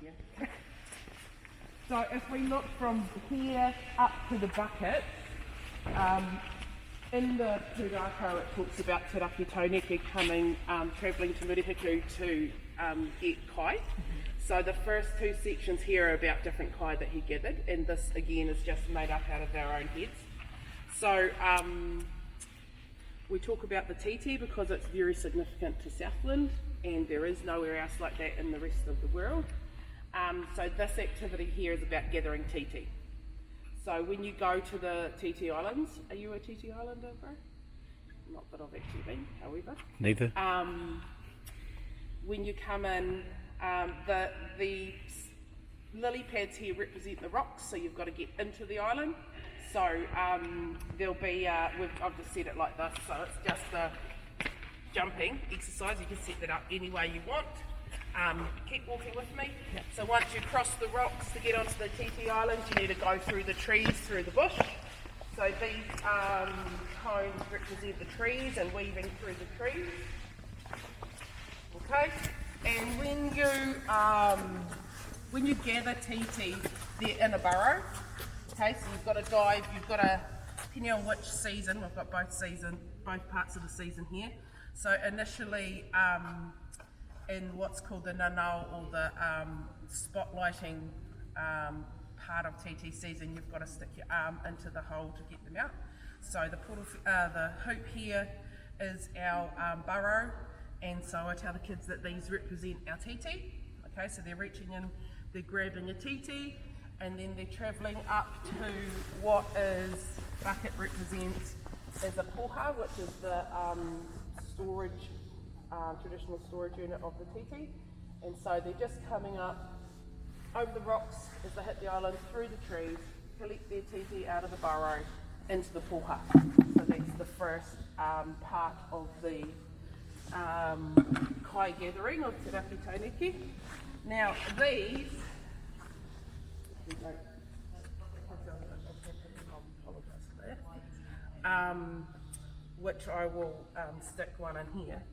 here. So if we look from here up to the bucket, in the Puuraakau it talks about Te Rakitauneke coming, travelling to Murihiku to get kai. So the first two sections here are about different kai that he gathered, and this again is just made up out of our own heads. So we talk about the titi because it's very significant to Southland, and there is nowhere else like that in the rest of the world. So this activity here is about gathering titi. So when you go to the Titi Islands, are you a Titi Islander, bro? Not that I've actually been, however. Neither. When you come in, the lily pads here represent the rocks, so you've got to get into the island. So there'll be, I've just set it like this, so it's just a jumping exercise. You can set that up any way you want. Keep walking with me. Yep. So once you cross the rocks to get onto the Titi Island, you need to go through the trees, through the bush. So these cones represent the trees and weaving through the trees. Okay, and when you gather titi, they're in a burrow. Okay, so you've got to dive. You've got to, depending on which season, we've got both parts of the season here. So initially, in what's called the nanau, or the spotlighting part of TT season, you've got to stick your arm into the hole to get them out. So the hoop here is our burrow, and so I tell the kids that these represent our titi. Okay, so they're reaching in, they're grabbing a titi, and then they're travelling up to what is bucket represents as a poha, which is the storage. Traditional storage unit of the titi, and so they're just coming up over the rocks as they hit the island, through the trees, collect their titi out of the burrow into the poha. So that's the first part of the kai gathering of Te Rakitauneke. Now these, which I will stick one in here.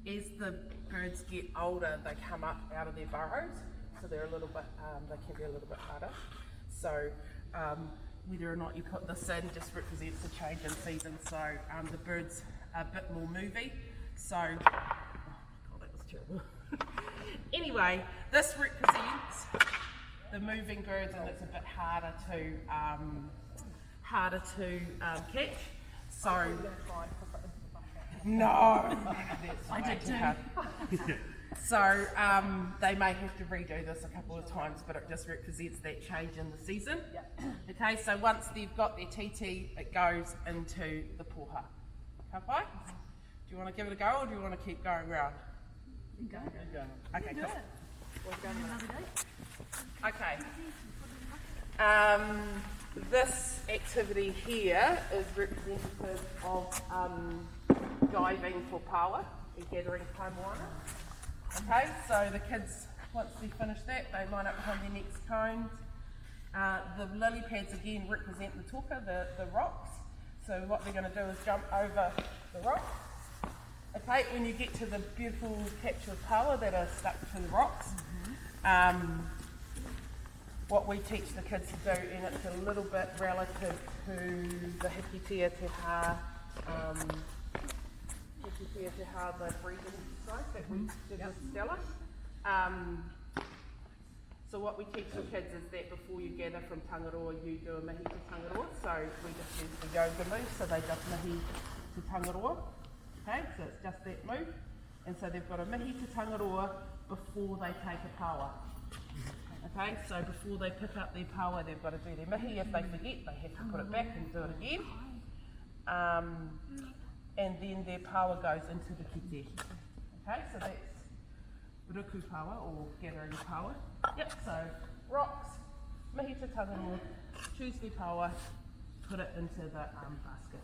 As the birds get older, they come up out of their burrows, so they're a little bit, they can be a little bit harder. So whether or not you put this in just represents a change in season. So the birds are a bit more movie. So, oh God, that was terrible. Anyway, this represents the moving birds, and it's a bit harder to catch. So. No, I did too. So they may have to redo this a couple of times, but it just represents that change in the season. Okay, so once they've got their titi, it goes into the poha. Kapai? Do you want to give it a go, or do you want to keep going round? Go. Okay, cool. We're going another day. Okay. This activity here is representative of diving for paua and gathering kai moana. Okay, so the kids, once they finish that, they line up behind their next cones. The lily pads again represent the toka, the rocks. So what they're going to do is jump over the rocks. Okay, when you get to the beautiful patch of paua that are stuck to the rocks, what we teach the kids to do, and it's a little bit relative to the hikitea te ha, the breathing exercise that we did with Stella. So what we teach the kids is that before you gather from tangaroa, you do a mihi to tangaroa. So we just use the yoga move, so they just mihi to tangaroa. Okay, so it's just that move. And so they've got a mihi to tangaroa before they take a paua. Okay, so before they pick up their paua, they've got to do their mihi. If they forget, they have to put it back and do it again. And then their paua goes into the kite. Okay, so that's ruku paua, or gathering paua. Yep, so rocks, mihi to tangaroa, choose their paua, put it into the basket.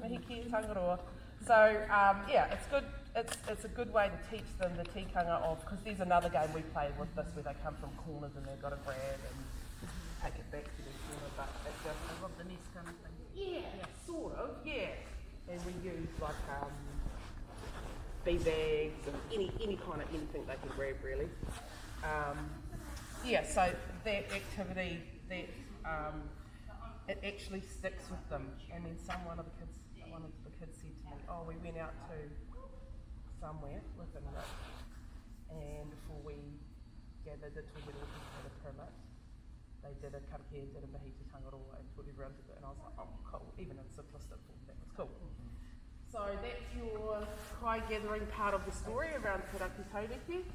Mihi ki tangaroa. So yeah, it's good. It's a good way to teach them the tikanga of, because there's another game we play with this where they come from corners and they've got to grab, and take it back to the corner, but it just... I love the nest kind of thing. Yeah, sort of, yeah. And we use like bee bags and any kind of anything they can grab really. Yeah, so that activity, that it actually sticks with them. And then one of the kids said to me, oh, we went out to somewhere with a nook, and before we gathered the tūrero for the permit, they did a karakia, did a mahiti tangaroa, and taught everyone to do it, and I was like, oh, cool, even in simplistic form, that was cool. So that's your kai gathering part of the story around Te Rakitauneke.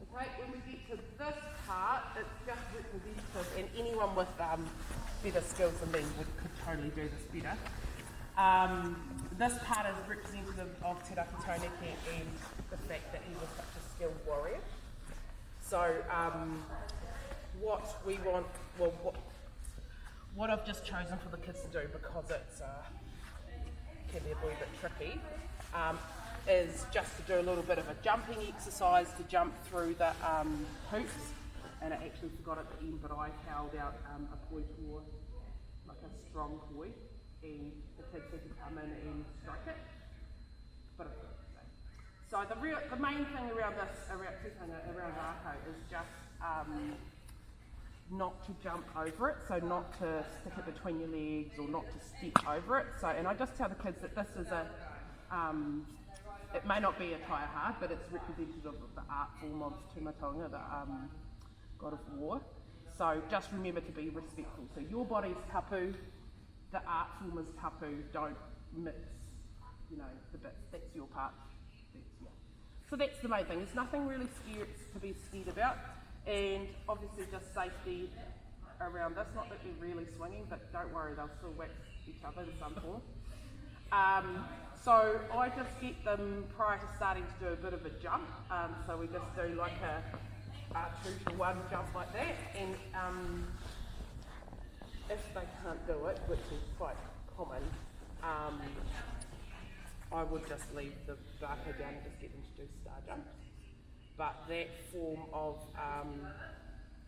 Okay, when we get to this part, it's just representative, and anyone with better skills than me could totally do this better. This part is representative of Te Rakitauneke and the fact that he was such a skilled warrior. So what we want, well, what I've just chosen for the kids to do, because it's can be a wee bit tricky, is just to do a little bit of a jumping exercise to jump through the hoops. And I actually forgot at the end, but I held out a poi toa, like a strong poi, and the kids had to come in and strike it. But so the main thing around this, around Puuraakau, is just not to jump over it, so not to stick it between your legs or not to step over it. So, and I just tell the kids that this is a, it may not be a taiaha, but it's representative of the art form of Matamata, the god of war. So just remember to be respectful. So your body's tapu, the art form is tapu, don't mix, the bits, that's your part. So that's the main thing. There's nothing really to be scared about, and obviously just safety around this. Not that they're really swinging, but don't worry, they'll still whack each other in some form. So I just get them prior to starting to do a bit of a jump. So we just do like a 2-to-1 jump like that, and if they can't do it, which is quite common, I would just leave the barco down and just get them to do star jumps. But that form of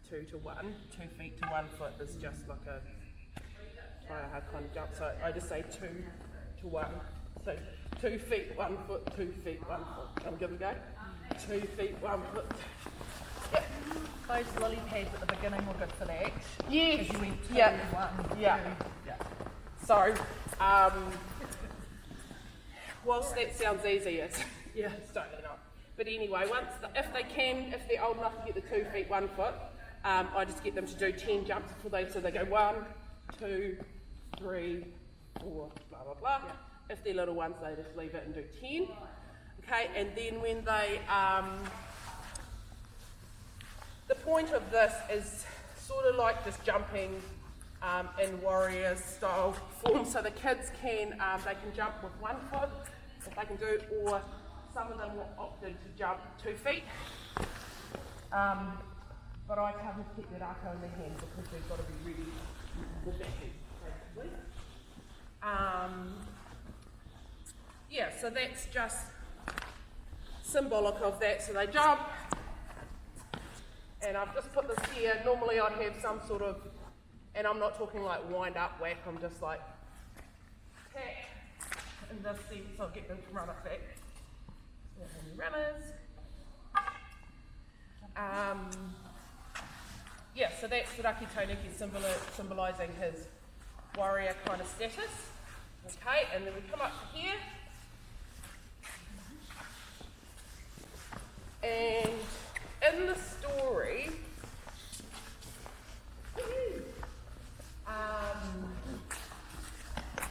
2-to-1, 2 feet to 1 foot, is just like a taiaha kind of jump. So I just say 2-to-1. So 2 feet, 1 foot, 2 feet, 1 foot. I'm good to go? 2 feet, 1 foot. Yeah. Those lily pads at the beginning were good for that. Yes. Because you went 2, Yeah. 1, Yeah. 2. Yeah. So, whilst that sounds easy, it's totally not. But anyway, if they're old enough to get the 2 feet, 1 foot, I just get them to do 10 jumps so they go 1, 2, 3, 4, blah blah blah. Yeah. If they're little ones, they just leave it and do 10. Okay, and then when they, the point of this is sort of like just jumping in warrior style form. So the kids they can jump with 1 foot, if they can do, or some of them opted to jump 2 feet. But I tell them to keep their rako in their hand because they've got to be ready with that hand, basically. Yeah, so that's just symbolic of that. So they jump, and I've just put this here. Normally I'd have some sort of, and I'm not talking like wind up whack, I'm just like tack in this sense. I'll get them to run it back. Runners. Yeah, so that's the Rakitauneke symbolising his warrior kind of status. Okay, and then we come up to here. And in the story,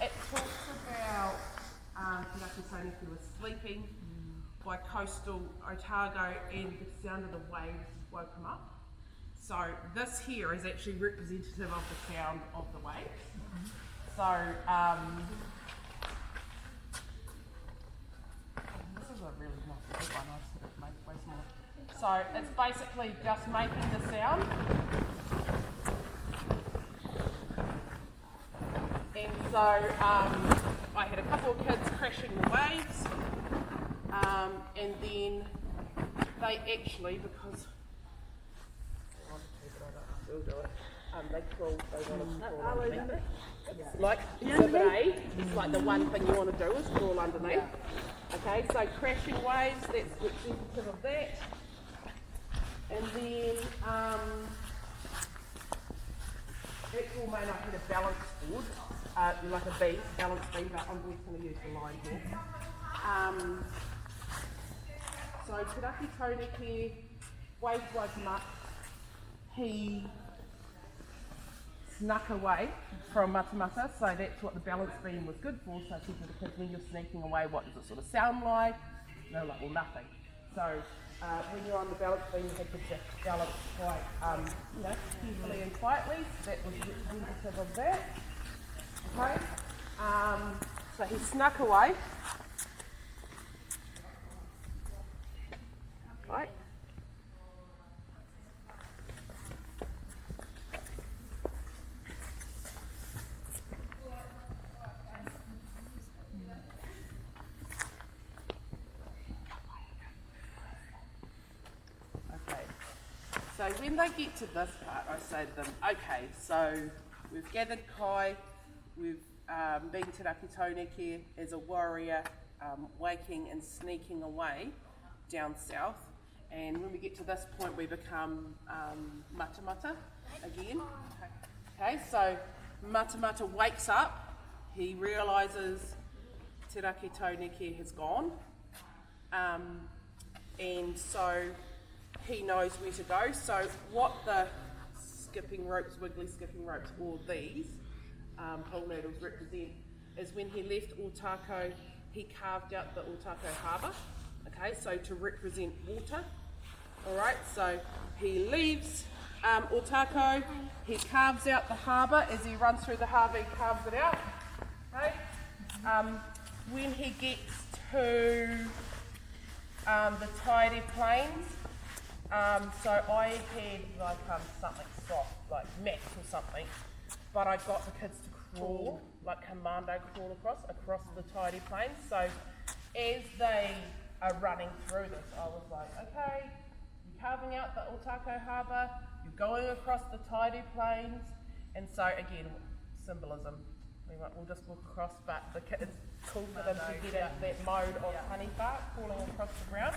it talks about Te Rakitauneke was sleeping by coastal Otago, and the sound of the waves woke him up. So this here is actually representative of the sound of the waves. So this is a really nice big one. I should have made way smaller. So it's basically just making the sound. And so I had a couple of kids crashing the waves, and then they actually, because we'll do it, They crawl, they want to crawl underneath. Like exhibit A, it's like the one thing you want to do is crawl underneath. Okay, so crashing waves, that's representative of that. And then actual may not hit a balance board, like a beam, balance beam, but I'm just going to use the line here. So Rakitauneke wave woke him up. He snuck away from Matamata, so that's what the balance beam was good for. So I said to the kids, when you're sneaking away, what does it sort of sound like? And they're like, well, nothing. So when you're on the balance beam, you had to just balance quite, carefully and quietly. So that was representative of that. Okay. So he snuck away. Right. Okay. So when they get to this part, I say to them, okay, so we've gathered kai, we've been to Rakitauneke as a warrior, waking and sneaking away down south. And when we get to this point, we become Matamata again. Okay, so Matamata wakes up, he realises Te Rakitauneke has gone, and so he knows where to go. So what the skipping ropes, wiggly skipping ropes, or these pole needles represent is when he left Puuraakau, he carved out the Puuraakau harbour. Okay, so to represent water. Alright, so he leaves Puuraakau, he carves out the harbour. As he runs through the harbour, he carves it out. Okay? When he gets to the Tairi Plains, so I had like something soft, like mats or something, but I got the kids to crawl, like commando crawl across the Tairi Plains. So as they are running through this, I was like, okay, you're carving out the Puuraakau harbour, you're going across the Tairi Plains, and so again, symbolism. We'll just walk across, but it's cool for them to get into that mode of honey bark crawling across the ground.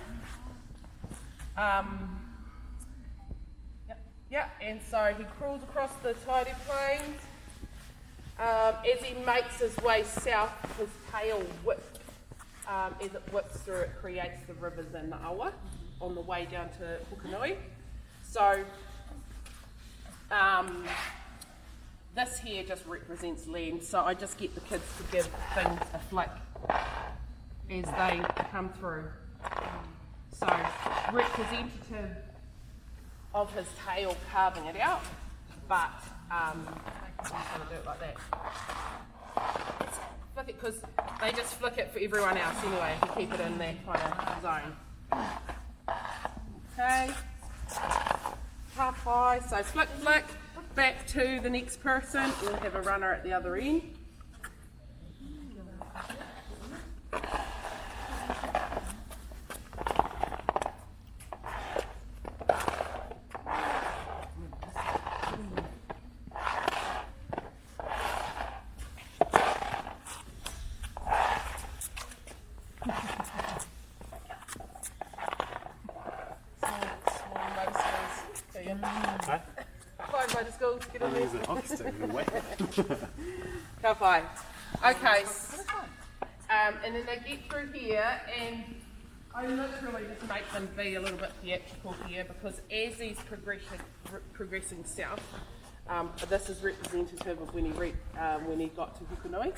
And so he crawls across the Tairi Plains. As he makes his way south, his tail whips. As it whips through, it creates the rivers in the awa on the way down to Pukenui. So this here just represents land, so I just get the kids to give things a flick as they come through. So representative of his tail carving it out, but I'm just going to do it like that. Flick it, because they just flick it for everyone else anyway, to keep it in that kind of zone. Okay. Half high, so flick, flick, back to the next person. We'll have a runner at the other end. Ka okay, and then they get through here, and I literally just make them be a little bit theatrical here, because as he's progressing south, this is representative of when he got to Pukenui,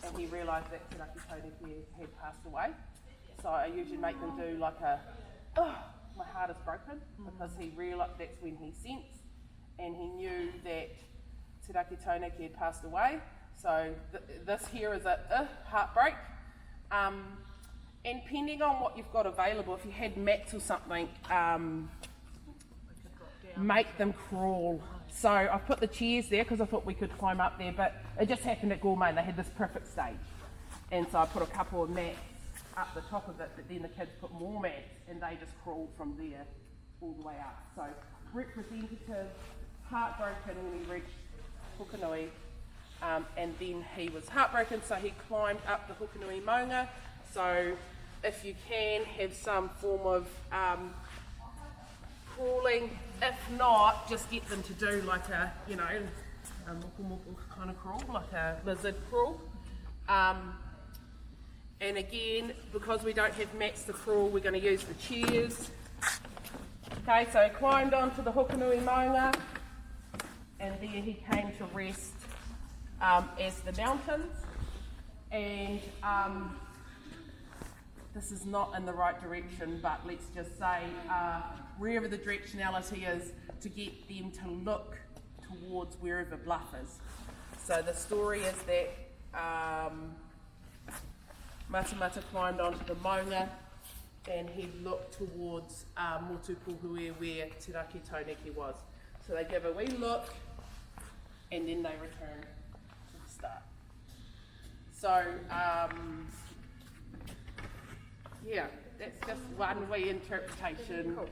and he realised that Te Rakitauneke had passed away. So I usually make them do like a, oh, my heart is broken, because he realised that's when he sensed, and he knew that Te Rakitauneke had passed away. So this here is a heartbreak. And depending on what you've got available, if you had mats or something, make them crawl. So I put the chairs there because I thought we could climb up there, but it just happened at Gourmet and they had this perfect stage. And so I put a couple of mats up the top of it, but then the kids put more mats and they just crawled from there all the way up. So representative heartbroken when he reached Hukanui, and then he was heartbroken, so he climbed up the Hukanui maunga. So if you can, have some form of crawling. If not, just get them to do like a, you know, a muku kind of crawl, like a lizard crawl. And again, because we don't have mats to crawl, we're going to use the chairs. Okay, so he climbed onto the Hukanui maunga, and there he came to rest as the mountains. And this is not in the right direction, but let's just say wherever the directionality is, to get them to look towards wherever bluff is. So the story is that Matamata climbed onto the maunga and he looked towards Motupuhui where Te Rakitauneke was. So they give a wee look and then they return to the start. So yeah, that's just one wee interpretation. Cool.